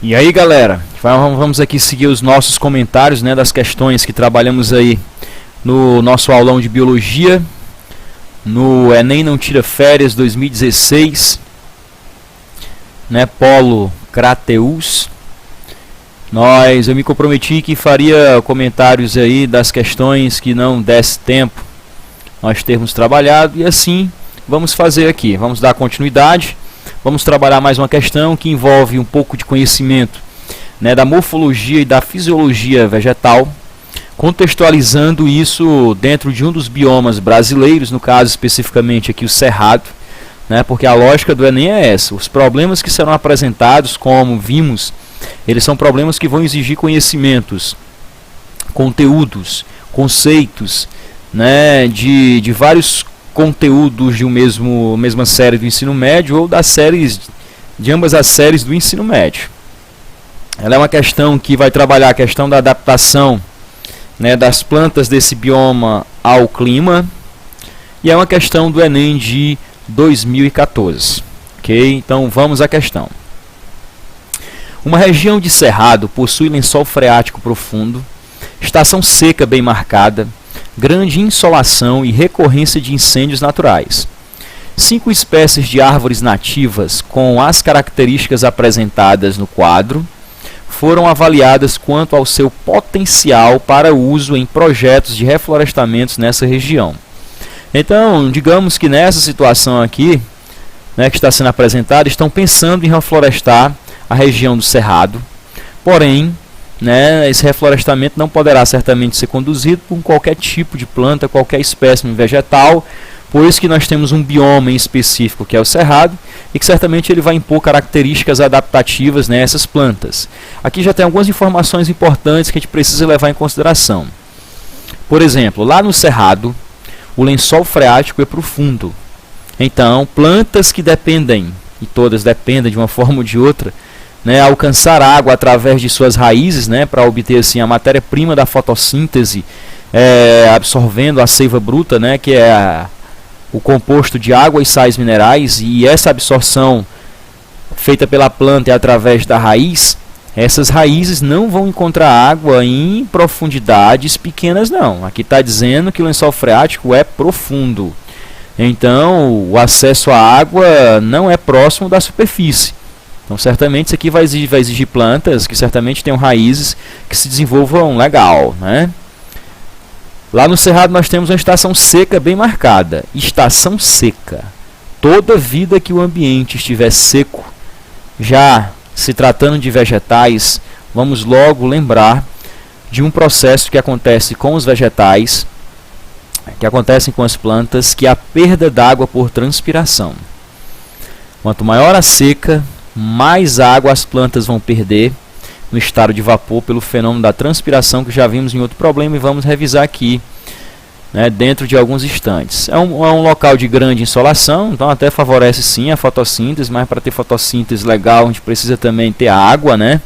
E aí, galera, vamos aqui seguir os nossos comentários, né, das questões que trabalhamos aí no nosso aulão de biologia, no Enem Não Tira Férias 2016, né, Polo Crateus. Eu me comprometi que faria comentários aí das questões que não desse tempo nós termos trabalhado, e assim vamos fazer aqui. Vamos dar continuidade, vamos trabalhar mais uma questão que envolve um pouco de conhecimento, né, da morfologia e da fisiologia vegetal, contextualizando isso dentro de um dos biomas brasileiros, no caso especificamente aqui o Cerrado, né, porque a lógica do Enem é essa. Os problemas que serão apresentados, como vimos, eles são problemas que vão exigir conhecimentos, conteúdos, conceitos, né, de vários conteúdos de mesma série do ensino médio ou de ambas as séries do ensino médio. Ela é uma questão que vai trabalhar a questão da adaptação, né, das plantas desse bioma ao clima, e é uma questão do Enem de 2014. Ok? Então vamos à questão. Uma região de cerrado possui lençol freático profundo, estação seca bem marcada, grande insolação e recorrência de incêndios naturais. 5 espécies de árvores nativas com as características apresentadas no quadro foram avaliadas quanto ao seu potencial para uso em projetos de reflorestamentos nessa região. Então, digamos que nessa situação aqui, né, que está sendo apresentada, estão pensando em reflorestar a região do Cerrado, porém, né, esse reflorestamento não poderá certamente ser conduzido por qualquer tipo de planta, qualquer espécime vegetal, pois que nós temos um bioma em específico que é o Cerrado, e que certamente ele vai impor características adaptativas nessas plantas. Aqui já tem algumas informações importantes que a gente precisa levar em consideração. Por exemplo, lá no Cerrado, o lençol freático é profundo. Então, plantas que dependem, e todas dependem de uma forma ou de outra, né, alcançar água através de suas raízes, né, para obter assim, a matéria-prima da fotossíntese, absorvendo a seiva bruta, né, que é o composto de água e sais minerais, e essa absorção feita pela planta é através da raiz. Essas raízes não vão encontrar água em profundidades pequenas, não. Aqui está dizendo que o lençol freático é profundo. Então, o acesso à água não é próximo da superfície. Então, certamente, isso aqui vai exigir plantas que certamente tenham raízes que se desenvolvam legal, né? Lá no Cerrado nós temos uma estação seca bem marcada. Estação seca. Toda vida que o ambiente estiver seco, já se tratando de vegetais, vamos logo lembrar de um processo que acontece com os vegetais, que acontecem com as plantas, que é a perda d'água por transpiração. Quanto maior a seca, mais água as plantas vão perder no estado de vapor pelo fenômeno da transpiração, que já vimos em outro problema e vamos revisar aqui, né, dentro de alguns instantes. É um local de grande insolação, então até favorece sim a fotossíntese, mas para ter fotossíntese legal a gente precisa também ter água, né?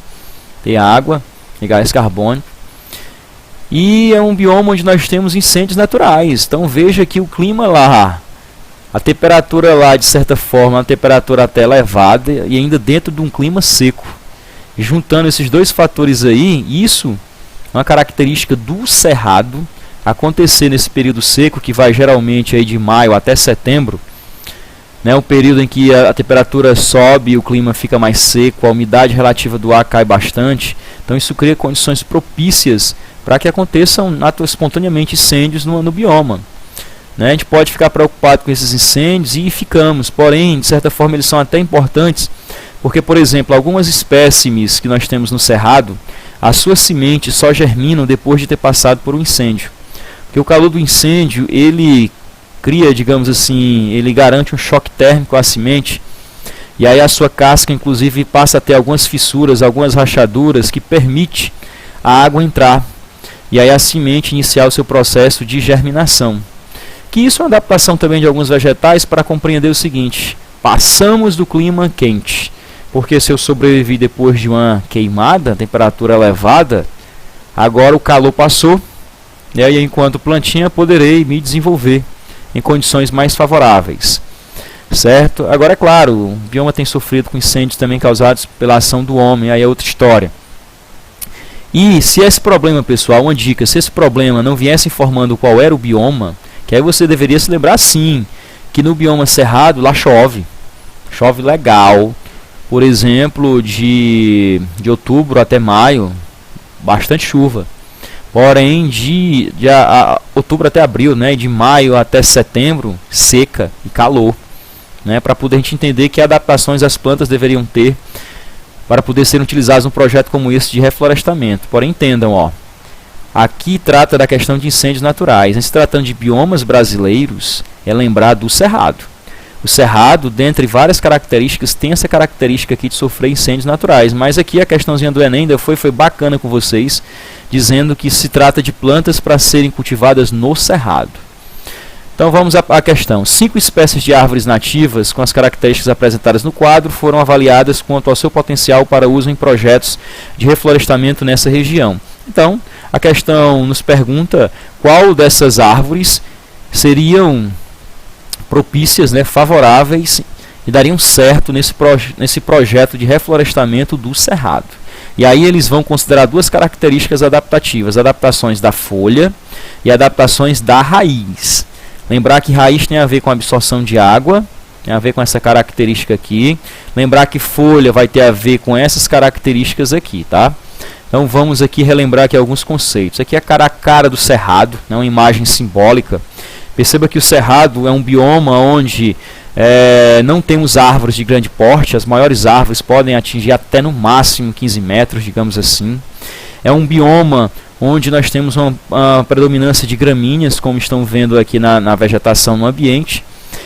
Ter água e gás carbônico. E é um bioma onde nós temos incêndios naturais. Então veja que o clima lá, a temperatura lá, de certa forma, uma temperatura até elevada e ainda dentro de um clima seco. E juntando esses dois fatores aí, isso é uma característica do Cerrado acontecer nesse período seco, que vai geralmente aí de maio até setembro, né, um período em que a temperatura sobe e o clima fica mais seco, a umidade relativa do ar cai bastante. Então isso cria condições propícias para que aconteçam espontaneamente incêndios no bioma. Né, a gente pode ficar preocupado com esses incêndios e ficamos, porém, de certa forma, eles são até importantes, porque, por exemplo, algumas espécimes que nós temos no Cerrado, as suas sementes só germinam depois de ter passado por um incêndio. Porque o calor do incêndio, ele cria, digamos assim, ele garante um choque térmico à semente, e aí a sua casca, inclusive, passa a ter algumas fissuras, algumas rachaduras, que permite a água entrar, e aí a semente iniciar o seu processo de germinação. Que isso é uma adaptação também de alguns vegetais para compreender o seguinte: passamos do clima quente, porque se eu sobrevivi depois de uma queimada, temperatura elevada, agora o calor passou, e aí enquanto plantinha poderei me desenvolver em condições mais favoráveis. certo? Agora, é claro, o bioma tem sofrido com incêndios também causados pela ação do homem, aí é outra história. E se esse problema, pessoal, uma dica, se esse problema não viesse informando qual era o bioma, que aí você deveria se lembrar sim, que no bioma cerrado lá chove legal, por exemplo, de outubro até maio, bastante chuva. Porém, de outubro até abril, né, de maio até setembro, seca e calor, né, para poder a gente entender que adaptações as plantas deveriam ter para poder serem utilizadas num projeto como esse de reflorestamento. Porém, entendam, ó, aqui trata da questão de incêndios naturais. Se tratando de biomas brasileiros, é lembrar do cerrado. O cerrado, dentre várias características, tem essa característica aqui de sofrer incêndios naturais. Mas aqui a questãozinha do Enem ainda foi bacana com vocês, dizendo que se trata de plantas para serem cultivadas no cerrado. Então vamos à questão. 5 espécies de árvores nativas com as características apresentadas no quadro foram avaliadas quanto ao seu potencial para uso em projetos de reflorestamento nessa região. Então, a questão nos pergunta qual dessas árvores seriam propícias, né, favoráveis e dariam certo nesse projeto de reflorestamento do cerrado. E aí eles vão considerar 2 características adaptativas, adaptações da folha e adaptações da raiz. Lembrar que raiz tem a ver com a absorção de água, tem a ver com essa característica aqui. Lembrar que folha vai ter a ver com essas características aqui, tá? Então vamos aqui relembrar aqui alguns conceitos. Aqui é a cara do cerrado, né, uma imagem simbólica. Perceba que o cerrado é um bioma onde não temos árvores de grande porte, as maiores árvores podem atingir até no máximo 15 metros, digamos assim. É um bioma onde nós temos uma predominância de gramíneas, como estão vendo aqui na vegetação no ambiente.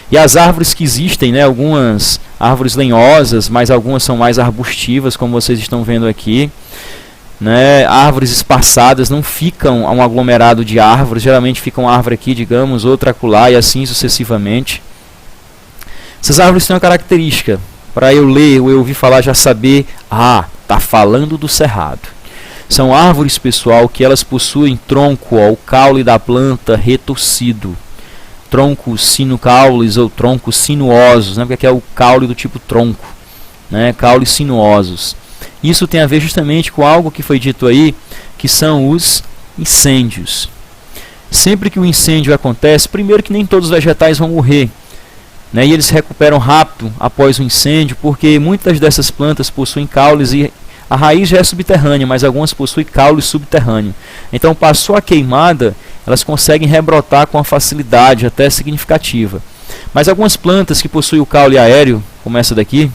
E as árvores que existem, né, algumas árvores lenhosas, mas algumas são mais arbustivas, como vocês estão vendo aqui. Né, árvores espaçadas, não ficam um aglomerado de árvores, geralmente fica uma árvore aqui, digamos, outra acolá e assim sucessivamente. Essas árvores têm uma característica, para eu ler ou eu ouvir falar já saber, está falando do cerrado. São árvores, pessoal, que elas possuem tronco, o caule da planta retorcido, troncos sino-caules ou troncos sinuosos, né, porque aqui é o caule do tipo tronco, né, caules sinuosos. Isso tem a ver justamente com algo que foi dito aí, que são os incêndios. Sempre que o incêndio acontece, primeiro que nem todos os vegetais vão morrer, né, e eles se recuperam rápido após o incêndio, porque muitas dessas plantas possuem caules e a raiz já é subterrânea, mas algumas possuem caule subterrâneo. Então, passou a queimada, elas conseguem rebrotar com uma facilidade até significativa. Mas algumas plantas que possuem o caule aéreo, como essa daqui,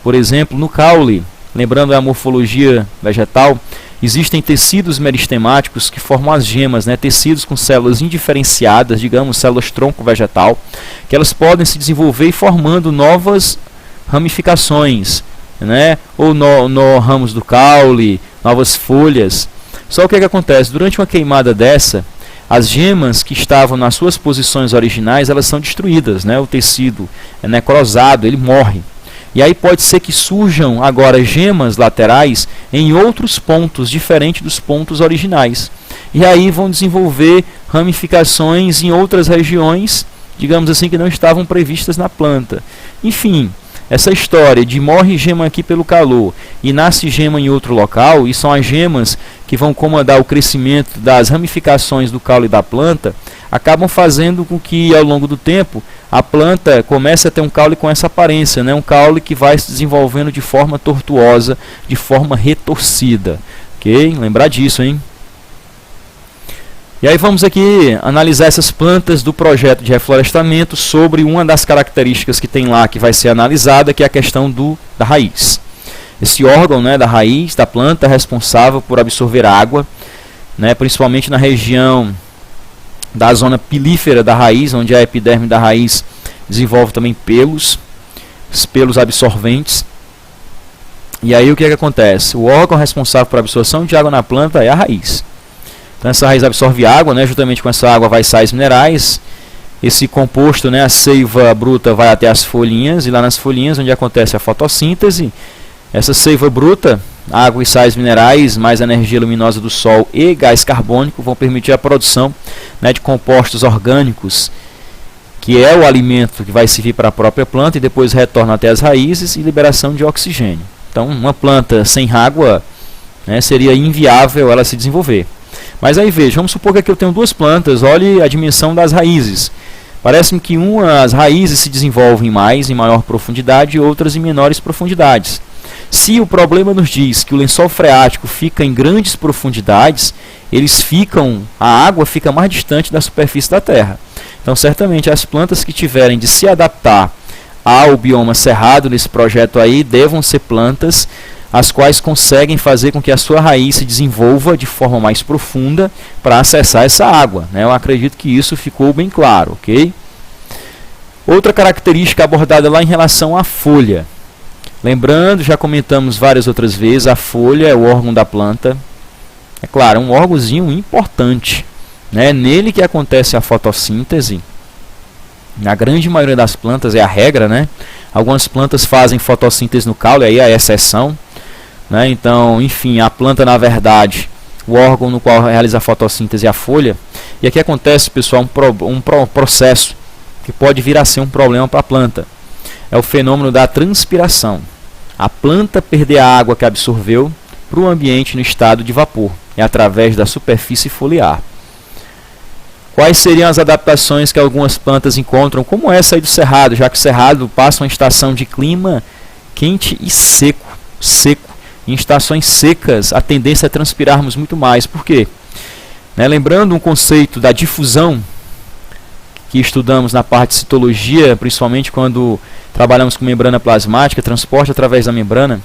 por exemplo, no caule, lembrando a morfologia vegetal, existem tecidos meristemáticos que formam as gemas, né, tecidos com células indiferenciadas, digamos, células tronco vegetal, que elas podem se desenvolver formando novas ramificações, né, ou no ramos do caule, novas folhas. Só o que acontece? Durante uma queimada dessa, as gemas que estavam nas suas posições originais, elas são destruídas, né, o tecido é necrosado, ele morre. E aí pode ser que surjam agora gemas laterais em outros pontos, diferentes dos pontos originais. E aí vão desenvolver ramificações em outras regiões, digamos assim, que não estavam previstas na planta. Enfim, essa história de morre gema aqui pelo calor e nasce gema em outro local, e são as gemas que vão comandar o crescimento das ramificações do caule da planta, acabam fazendo com que, ao longo do tempo, a planta comece a ter um caule com essa aparência, né? Um caule que vai se desenvolvendo de forma tortuosa, de forma retorcida. Ok? Lembrar disso, hein? E aí vamos aqui analisar essas plantas do projeto de reflorestamento sobre uma das características que tem lá, que vai ser analisada, que é a questão da raiz. Esse órgão, né, da raiz da planta é responsável por absorver água, né, principalmente na região da zona pilífera da raiz, onde a epiderme da raiz desenvolve também pelos, os pelos absorventes. E aí o que acontece? O órgão responsável por absorção de água na planta é a raiz. Então essa raiz absorve água, né, juntamente com essa água vai sais minerais. Esse composto, né, a seiva bruta, vai até as folhinhas, e lá nas folhinhas onde acontece a fotossíntese. Essa seiva bruta, água e sais minerais, mais a energia luminosa do sol e gás carbônico vão permitir a produção, né, de compostos orgânicos que é o alimento que vai servir para a própria planta e depois retorna até as raízes, e liberação de oxigênio. Então, uma planta sem água, né, seria inviável ela se desenvolver. Mas aí veja, vamos supor que aqui eu tenho duas plantas, olhe a dimensão das raízes. Parece-me que as raízes se desenvolvem em maior profundidade, e outras em menores profundidades. Se o problema nos diz que o lençol freático fica em grandes profundidades, a água fica mais distante da superfície da terra. Então, certamente, as plantas que tiverem de se adaptar ao bioma cerrado nesse projeto aí, devam ser plantas as quais conseguem fazer com que a sua raiz se desenvolva de forma mais profunda para acessar essa água, né? Eu acredito que isso ficou bem claro, ok? Outra característica abordada lá em relação à folha. Lembrando, já comentamos várias outras vezes, a folha é o órgão da planta. É claro, é um órgãozinho importante, né? Nele que acontece a fotossíntese. Na grande maioria das plantas é a regra, né? Algumas plantas fazem fotossíntese no caule, aí é a exceção, né? Então, enfim, a planta, na verdade, o órgão no qual realiza a fotossíntese é a folha. E aqui acontece, pessoal, um processo que pode vir a ser um problema para a planta. É o fenômeno da transpiração. A planta perder a água que absorveu para o ambiente no estado de vapor. É através da superfície foliar. Quais seriam as adaptações que algumas plantas encontram, como essa aí do cerrado, já que o cerrado passa uma estação de clima quente e seco. Em estações secas, a tendência é transpirarmos muito mais. Por quê? Lembrando um conceito da difusão, que estudamos na parte de citologia, principalmente quando trabalhamos com membrana plasmática, transporte através da membrana,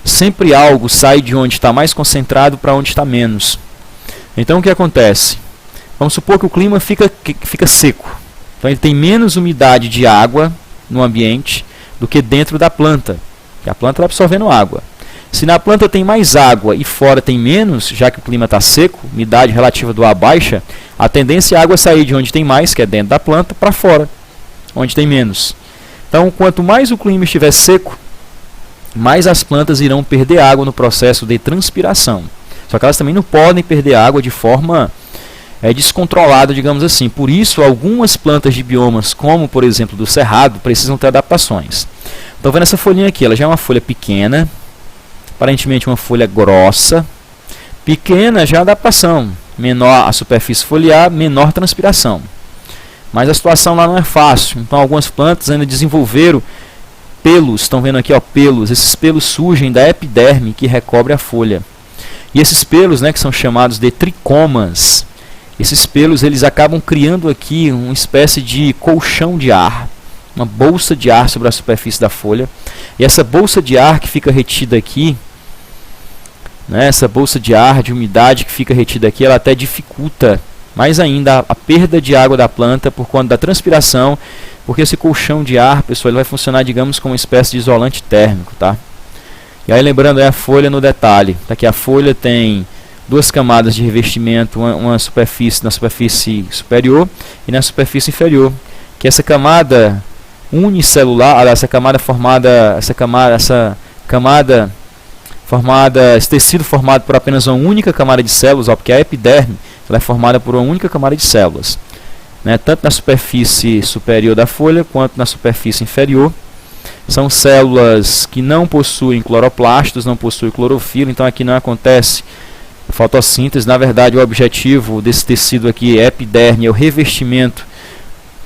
sempre algo sai de onde está mais concentrado para onde está menos. Então, o que acontece? Vamos supor que o clima fica seco. Então ele tem menos umidade de água no ambiente do que dentro da planta. Porque a planta está absorvendo água. Se na planta tem mais água e fora tem menos, já que o clima está seco, umidade relativa do ar baixa, a tendência é a água sair de onde tem mais, que é dentro da planta, para fora, onde tem menos. Então, quanto mais o clima estiver seco, mais as plantas irão perder água no processo de transpiração. Só que elas também não podem perder água de forma descontrolada, digamos assim. Por isso, algumas plantas de biomas, como por exemplo do cerrado, precisam ter adaptações. Estão vendo essa folhinha aqui? Ela já é uma folha pequena, aparentemente uma folha grossa. Pequena já é a adaptação. Menor a superfície foliar, menor transpiração. Mas a situação lá não é fácil. Então algumas plantas ainda desenvolveram pelos. Estão vendo aqui, ó, pelos. Esses pelos surgem da epiderme que recobre a folha. E esses pelos, né, que são chamados de tricomas, esses pelos eles acabam criando aqui uma espécie de colchão de ar, uma bolsa de ar sobre a superfície da folha. E essa bolsa de ar que fica retida aqui, né, essa bolsa de ar, de umidade que fica retida aqui, ela até dificulta mais ainda a perda de água da planta por conta da transpiração, porque esse colchão de ar, pessoal, ele vai funcionar, digamos, como uma espécie de isolante térmico, tá? E aí lembrando a folha no detalhe, tá? Que a folha tem duas camadas de revestimento, uma superfície na superfície superior e na superfície inferior, que essa camada unicelular, esse tecido formado por apenas uma única camada de células, ó, porque a epiderme ela é formada por uma única camada de células, né, tanto na superfície superior da folha quanto na superfície inferior. São células que não possuem cloroplastos, não possuem clorofila, então aqui não acontece fotossíntese. Na verdade, o objetivo desse tecido aqui é epiderme, é o revestimento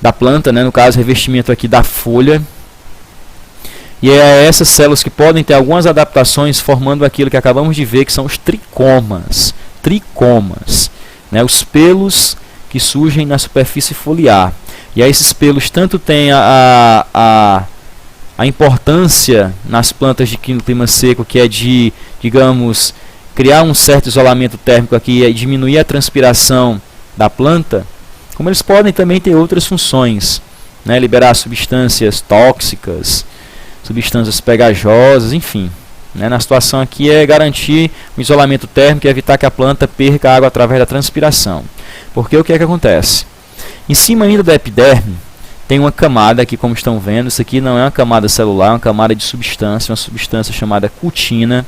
da planta, né? No caso, revestimento aqui da folha. E é essas células que podem ter algumas adaptações, formando aquilo que acabamos de ver, que são os tricomas. Né? Os pelos que surgem na superfície foliar. E aí esses pelos tanto têm a importância nas plantas de clima seco, que é de, digamos, criar um certo isolamento térmico aqui e diminuir a transpiração da planta, como eles podem também ter outras funções, né? Liberar substâncias tóxicas, substâncias pegajosas, enfim. Né? Na situação aqui é garantir o isolamento térmico e evitar que a planta perca água através da transpiração. Porque o que é que acontece? Em cima ainda da epiderme, tem uma camada aqui, como estão vendo. Isso aqui não é uma camada celular, é uma camada de substância, uma substância chamada cutina,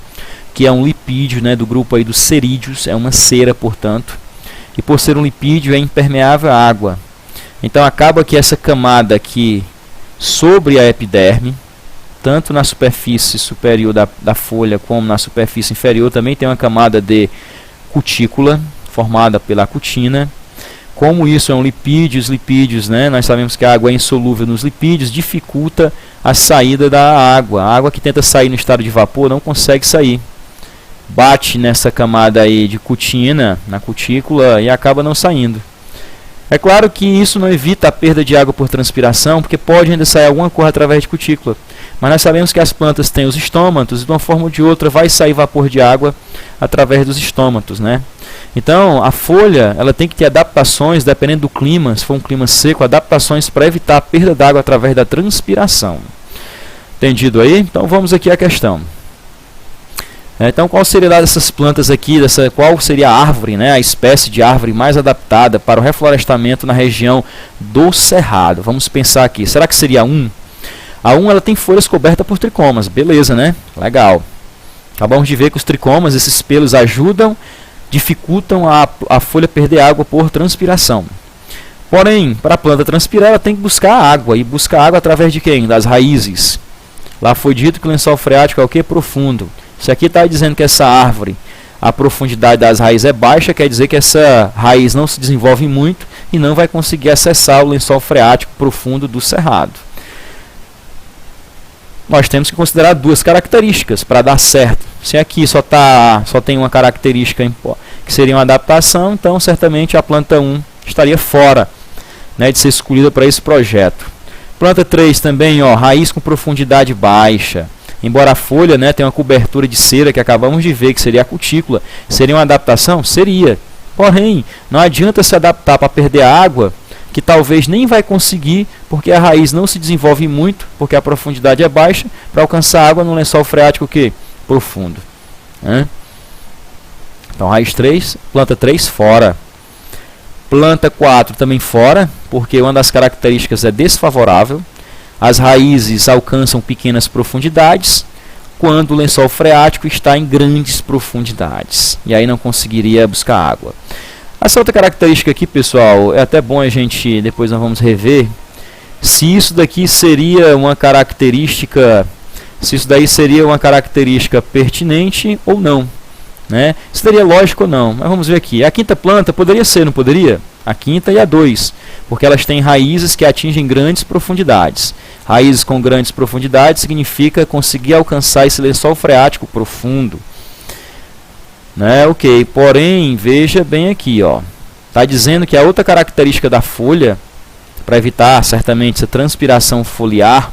que é um lipídio, né, do grupo aí dos cerídeos, é uma cera, portanto. E por ser um lipídio é impermeável à água. Então acaba que essa camada aqui sobre a epiderme, tanto na superfície superior da folha como na superfície inferior, também tem uma camada de cutícula formada pela cutina. Como isso é um lipídio, os lipídios, né, nós sabemos que a água é insolúvel nos lipídios, dificulta a saída da água. A água que tenta sair no estado de vapor não consegue sair. Bate nessa camada aí de cutina, na cutícula, e acaba não saindo. É claro que isso não evita a perda de água por transpiração, porque pode ainda sair alguma coisa através de cutícula. Mas nós sabemos que as plantas têm os estômatos, e de uma forma ou de outra vai sair vapor de água através dos estômatos, né? Então, a folha ela tem que ter adaptações, dependendo do clima, se for um clima seco, adaptações para evitar a perda d'água através da transpiração. Entendido aí? Então, vamos aqui à questão. Então, qual seria dessas plantas aqui, qual seria a árvore, né, a espécie de árvore mais adaptada para o reflorestamento na região do Cerrado? Vamos pensar aqui. Será que seria a 1? A 1 ela tem folhas cobertas por tricomas. Beleza, né? Legal. Acabamos de ver que os tricomas, esses pelos ajudam, dificultam a folha perder água por transpiração. Porém, para a planta transpirar, ela tem que buscar água. E buscar água através de quem? Das raízes. Lá foi dito que o lençol freático é o que? Profundo. Se aqui está dizendo que essa árvore, a profundidade das raízes é baixa, quer dizer que essa raiz não se desenvolve muito e não vai conseguir acessar o lençol freático profundo do cerrado. Nós temos que considerar duas características para dar certo. Se aqui só tem uma característica que seria uma adaptação, então certamente a planta 1 estaria fora, né, de ser escolhida para esse projeto. Planta 3 também, ó, raiz com profundidade baixa. Embora a folha, né, tenha uma cobertura de cera que acabamos de ver, que seria a cutícula, seria uma adaptação? Seria. Porém, não adianta se adaptar para perder a água, que talvez nem vai conseguir, porque a raiz não se desenvolve muito, porque a profundidade é baixa, para alcançar água no lençol freático que? Profundo. Então, raiz 3, planta 3 fora. Planta 4 também fora, porque uma das características é desfavorável. As raízes alcançam pequenas profundidades, quando o lençol freático está em grandes profundidades. E aí não conseguiria buscar água. Essa outra característica aqui, pessoal, é até bom a gente, depois nós vamos rever, se isso daqui seria uma característica, pertinente ou não, né? Seria lógico ou não, mas vamos ver aqui. A quinta planta poderia ser, não poderia? A quinta e a 2, porque elas têm raízes que atingem grandes profundidades. Raízes com grandes profundidades significa conseguir alcançar esse lençol freático profundo. Né? Ok, porém, veja bem aqui, ó. Está dizendo que a outra característica da folha, para evitar certamente essa transpiração foliar,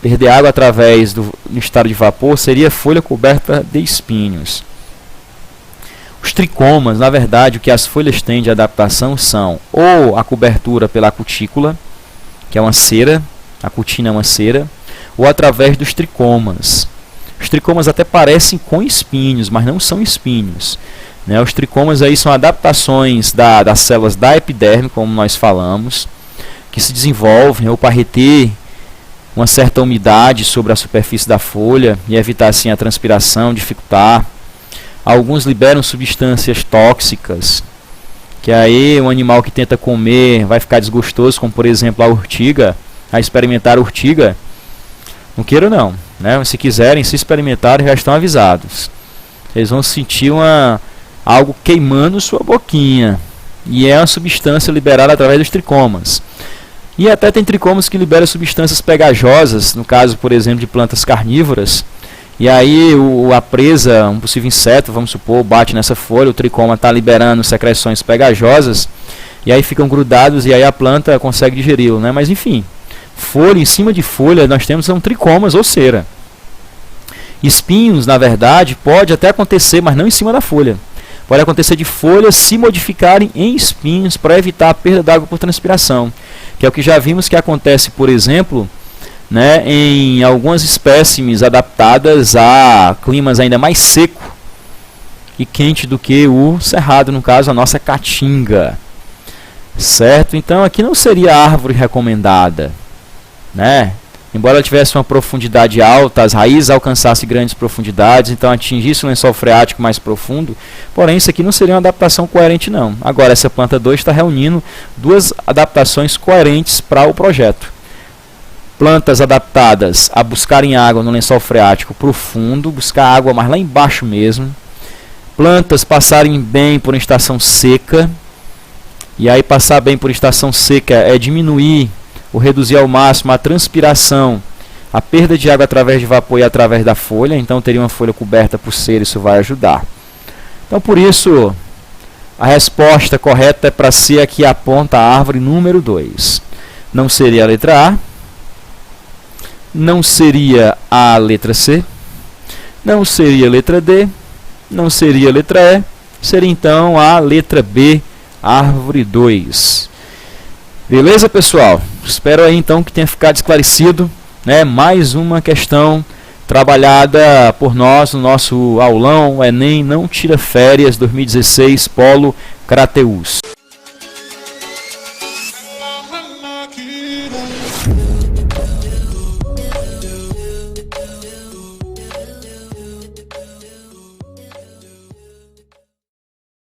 perder água através do estado de vapor, seria a folha coberta de espinhos. Os tricomas, na verdade, o que as folhas têm de adaptação são ou a cobertura pela cutícula, que é uma cera, a cutina é uma cera, ou através dos tricomas. Os tricomas até parecem com espinhos, mas não são espinhos. Né? Os tricomas aí são adaptações das células da epiderme, como nós falamos, que se desenvolvem ou para reter uma certa umidade sobre a superfície da folha e evitar assim a transpiração, dificultar. Alguns liberam substâncias tóxicas, que aí um animal que tenta comer vai ficar desgostoso, como por exemplo a urtiga, a experimentar a urtiga. Não queiro não, né? Se quiserem, se experimentarem, já estão avisados. Eles vão sentir algo queimando sua boquinha. E é uma substância liberada através dos tricomas. E até tem tricomas que liberam substâncias pegajosas, no caso, por exemplo, de plantas carnívoras. E aí a presa, um possível inseto, vamos supor, bate nessa folha, o tricoma está liberando secreções pegajosas, e aí ficam grudados e aí a planta consegue digeri-lo, né? Mas enfim, folha, em cima de folha nós temos são tricomas ou cera. Espinhos, na verdade, pode até acontecer, mas não em cima da folha. Pode acontecer de folhas se modificarem em espinhos para evitar a perda d'água por transpiração, que é o que já vimos que acontece, por exemplo, né, em algumas espécimes adaptadas a climas ainda mais seco e quente do que o cerrado, no caso a nossa caatinga. Certo? Então aqui não seria a árvore recomendada, né? embora ela tivesse uma profundidade alta, as raízes alcançassem grandes profundidades, então atingisse um lençol freático mais profundo, porém isso aqui não seria uma adaptação coerente não. Agora essa planta 2 está reunindo duas adaptações coerentes para o projeto. Plantas adaptadas a buscarem água no lençol freático profundo, buscar água mais lá embaixo mesmo. Plantas passarem bem por uma estação seca, e aí passar bem por estação seca é diminuir ou reduzir ao máximo a transpiração, a perda de água através de vapor e através da folha, então teria uma folha coberta por cera, isso vai ajudar. Então por isso, a resposta correta é para ser aqui aponta a árvore número 2. Não seria a letra A, não seria a letra C, não seria a letra D, não seria a letra E, seria então a letra B, árvore 2. Beleza, pessoal? Espero aí então que tenha ficado esclarecido, né? Mais uma questão trabalhada por nós no nosso aulão Enem Não Tira Férias 2016 Polo Crateús.